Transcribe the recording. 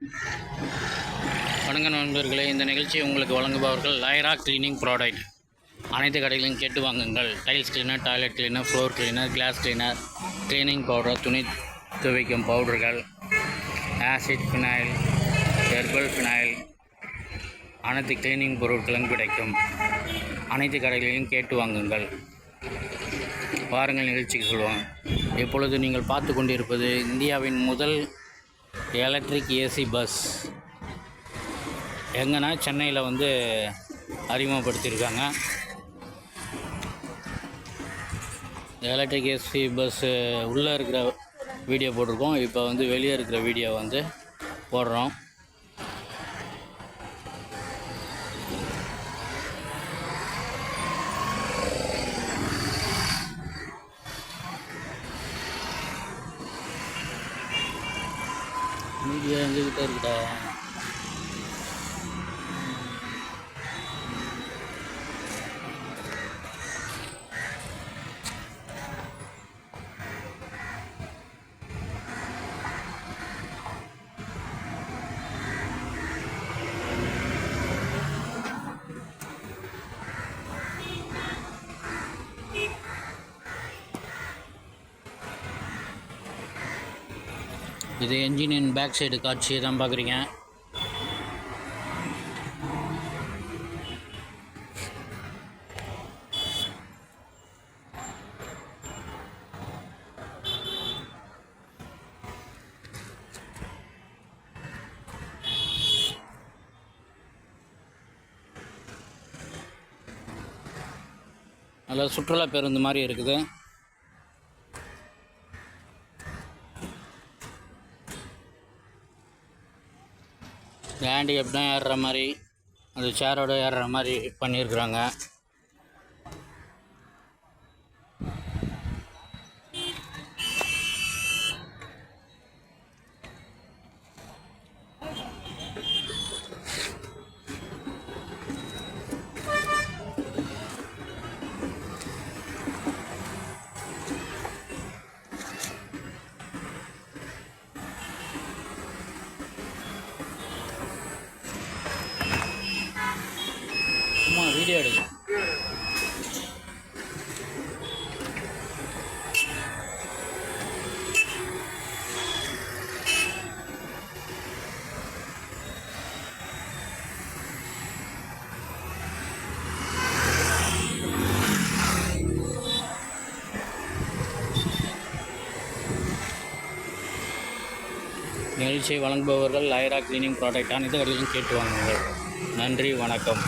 வணக்கம் நண்பர்களே, இந்த நிகழ்ச்சியை உங்களுக்கு வழங்குபவர்கள் லைரா கிளீனிங் ப்ராடக்ட். அனைத்து கடைகளையும் கேட்டு வாங்குங்கள். Tiles cleaner, toilet cleaner, floor cleaner, class cleaner, cleaning powder, துணி துவைக்கும் பவுடர்கள், ஆசிட் ஃபினாயில், ஹெர்பல் ஃபினாயில், அனைத்து கிளீனிங் பொருட்களும் கிடைக்கும். அனைத்து கடைகளையும் கேட்டு வாங்குங்கள். வாருங்கள் நிகழ்ச்சிக்கு சொல்லுவோம். இப்பொழுது நீங்கள் பார்த்து கொண்டிருப்பது இந்தியாவின் முதல் எலக்ட்ரிக் ஏசி பஸ். எங்கன்னா சென்னையில் அறிமுகப்படுத்தியிருக்காங்க. எலக்ட்ரிக் ஏசி பஸ்ஸு உள்ளே இருக்கிற வீடியோ போட்டிருக்கோம். இப்போ வெளியே இருக்கிற வீடியோ போடுறோம். வீடியோ எங்ககிட்ட இருக்குடா. இது என்ஜினின் பேக் சைடு காட்சியை தான் பார்க்குறீங்க. நல்லா சுற்றுலா பேருந்து மாதிரி இருக்குது. ஹேண்டிகேப் தான் ஏறுற மாதிரி, அந்த சேரோடு ஏறுற மாதிரி பண்ணியிருக்கிறாங்க. வீடியோ எடுக்கும். நிகழ்ச்சியை வழங்குபவர்கள் லைரா கிளீனிங் ப்ராடக்ட். அனைத்து கடையிலும் கேட்டு வாங்குங்கள். நன்றி, வணக்கம்.